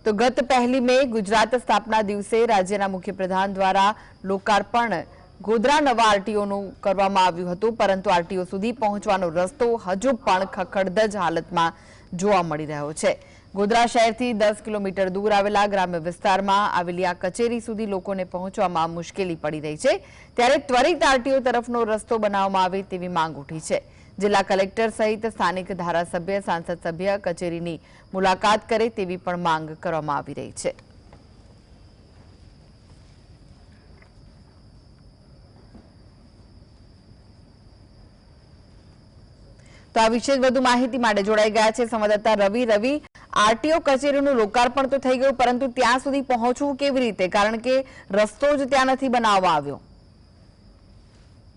તો ગત 1 મે ગુજરાત સ્થાપના દિવસે રાજ્યના મુખ્યપ્રધાન દ્વારા લોકાર્પણ ગોધરા નવા આરટીઓનું કરવામાં આવ્યું હતું, પરંતુ આરટીઓ સુધી પહોંચવાનો રસ્તો હજુ પણ ખખડધજ હાલતમાં જોવા મળી રહ્યો છે। ગોધરા શહેરથી 10 કિલોમીટર દૂર આવેલા ગ્રામ્ય વિસ્તારમાં આવેલી આ કચેરી સુધી લોકોને પહોંચવામાં મુશ્કેલી પડી રહી છે, ત્યારે ત્વરિત આરટીઓ તરફનો રસ્તો બનાવવામાં આવે તેવી માંગ ઉઠી છે। જિલ્લા કલેક્ટર સહિત સ્થાનિક ધારાસભ્ય, સાંસદ સભ્ય કચેરીની મુલાકાત કરે તેવી પણ માંગ કરવામાં આવી રહી છે। તો આ વિશે વધુ માહિતી માટે જોડાઈ ગયા છે સંવાદદાતા રવિ। રવિ, આરટીઓ કચેરીનું લોકાર્પણ તો થઈ ગયું, પરંતુ ત્યાં સુધી પહોંચવું કેવી રીતે, કારણ કે રસ્તો જ ત્યાં નથી બનાવવામાં આવ્યો?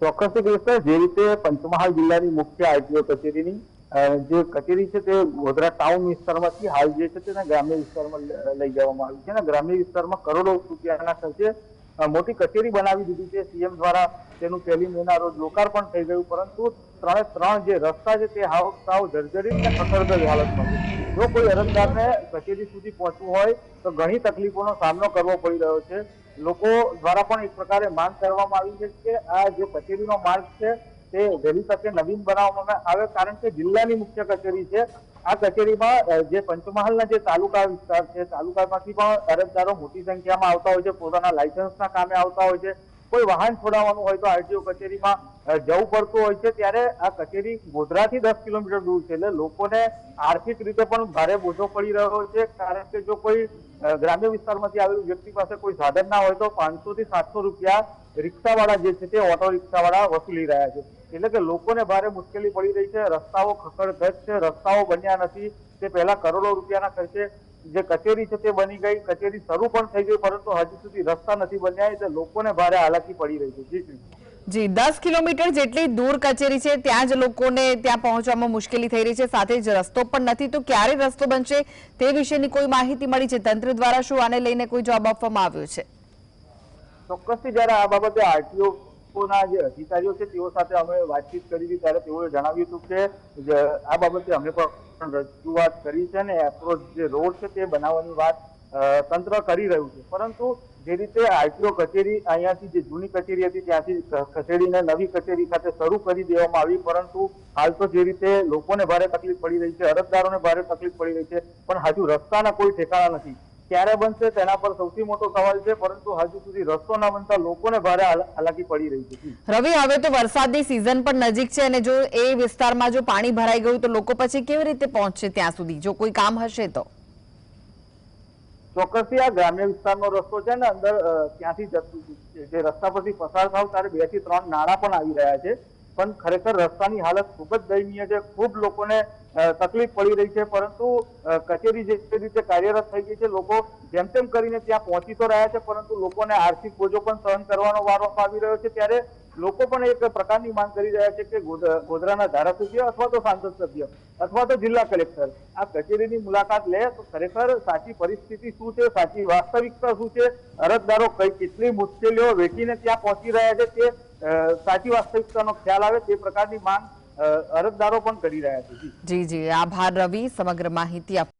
ચોક્કસ જે રીતે પંચમહાલ જિલ્લાની મુખ્ય આરટીઓ કચેરીની જે કચેરી છે તે ગોધરા ટાઉન વિસ્તારમાંથી હાલ જે છે તેને ગ્રામ્ય વિસ્તારમાં લઈ જવામાં આવી છે અને ગ્રામ્ય વિસ્તારમાં કરોડો રૂપિયાના ખર્ચે મોટી કચેરી બનાવી દીધી છે। સીએમ દ્વારા તેનું 1 મેના રોજ લોકાર્પણ થઈ ગયું, પરંતુ ત્રણ જે રસ્તા છે તે સાવ જર્જરિત અને ખખડધજ હાલતમાં છે। જો કોઈ અરજદારને કચેરી સુધી પહોંચવું હોય તો ઘણી તકલીફોનો સામનો કરવો પડી રહ્યો છે। લોકો દ્વારા પણ એક પ્રકારે માંગ કરવામાં આવી છે કે આ જે કચેરીનો માર્ગ છે તે વહેલી તકે નવીન બનાવવામાં આવે, કારણ કે જિલ્લાની મુખ્ય કચેરી છે। આ કચેરીમાં જે પંચમહાલના જે તાલુકા વિસ્તાર છે, તાલુકામાંથી પણ અરજદારો મોટી સંખ્યામાં આવતા હોય છે, પોતાના લાયસન્સના કામે આવતા હોય છે। કોઈ વાહન છોડાવવાનું હોય તો આરટીઓ કચેરીમાં જવું પડતું હોય છે, ત્યારે આ કચેરી ગોધરાથી 10 કિલોમીટર દૂર છે, એટલે લોકોને આર્થિક રીતે પણ ભારે બોજો પડી રહ્યો છે, કારણ કે જો કોઈ ગ્રામ્ય વિસ્તારમાંથી આવેલું વ્યક્તિ પાસે કોઈ સાધન ના હોય તો 500 થી 700 રૂપિયા રિક્ષાવાળા જે છે તે ઓટો રિક્ષાવાળા વસૂલી રહ્યા છે, એટલે કે લોકોને ભારે મુશ્કેલી પડી રહી છે। રસ્તાઓ ખખડધજ છે, રસ્તાઓ બન્યા નથી। તે પહેલા કરોડો રૂપિયાના ખર્ચે જે કચેરી છે તે બની ગઈ, કચેરી શરૂ પણ થઈ ગઈ, પરંતુ હજુ સુધી રસ્તા નથી બન્યા, એટલે લોકોને ભારે હાલાકી પડી રહી છે। જી, 10 કિલોમીટર જેટલી દૂર કચેરી છે, ત્યાં જ લોકોને ત્યાં પહોંચવામાં મુશ્કેલી થઈ રહી છે, સાથે જ રસ્તો પણ નથી। તો ક્યારે રસ્તો બનશે તે વિશેની કોઈ માહિતી મળી છે? તંત્ર દ્વારા શું આને લઈને કોઈ જવાબ આપવામાં આવ્યો છે? ચોક્કસથી જ્યારે આ બાબતે આરટીઓના જે અધિકારીઓ છે તેઓ સાથે અમે વાતચીત કરી હતી, ત્યારે તેઓએ જણાવ્યું હતું કે આ બાબતે અમે પણ રજૂઆત કરી છે અને એપ્રોચ જે રોડ છે તે બનાવવાની વાત તંત્ર કરી રહ્યું છે, પરંતુ જે રીતે આરટીઓ કચેરી અહીંયાથી જે જૂની કચેરી હતી ત્યાંથી ખસેડીને નવી કચેરી ખાતે શરૂ કરી દેવામાં આવી, પરંતુ હાલ તો જે રીતે લોકોને ભારે તકલીફ પડી રહી છે, અરજદારોને ભારે તકલીફ પડી રહી છે, પણ હજુ રસ્તાના કોઈ ઠેકાણા નથી। ક્યારે બનશે તેના પર સૌથી મોટો સવાલ છે, પરંતુ હજુ સુધી રસ્તો ના બનતા લોકોને ભારે હાલાકી પડી રહી છે। રવિ, હવે તો વરસાદની સિઝન પણ નજીક છે અને જો એ વિસ્તારમાં જો પાણી ભરાઈ ગયું તો લોકો પછી કેવી રીતે પહોંચશે ત્યાં સુધી, જો કોઈ કામ હશે તો? ચોક્કસથી આ ગ્રામ્ય વિસ્તારનો રસ્તો છે ને, અંદર ત્યાંથી જે રસ્તા પરથી પસાર થાવ ત્યારે 2 થી 3 નાળા પણ આવી રહ્યા છે, પણ ખરેખર રસ્તાની હાલત ખૂબ જ દયનીય છે। ખૂબ લોકોને તકલીફ પડી રહી છે, પરંતુ કચેરી જે રીતે કાર્યરત થઈ ગઈ છે, લોકો જેમ તેમ કરીને ત્યાં પહોંચી તો રહ્યા છે, પરંતુ લોકોને આર્થિક બોજો પણ સહન કરવાનો વારો આવી રહ્યો છે। ત્યારે લોકો પણ એક પ્રકારની માંગ કરી રહ્યા છે કે ગોધરાના ધારાસભ્ય અથવા તો સાંસદ સભ્ય અથવા તો જિલ્લા કલેક્ટર આ કચેરીની મુલાકાત લે તો ખરેખર સાચી પરિસ્થિતિ શું છે, સાચી વાસ્તવિકતા શું છે, અરજદારો કેટલી મુશ્કેલીઓ વેઠીને ત્યાં પહોંચી રહ્યા છે, તે સાચી વાસ્તવિકતાનો ખ્યાલ આવે તે પ્રકારની માંગ અરજદારો પણ કરી રહ્યા છે। જી, આભાર રવિ, સમગ્ર માહિતી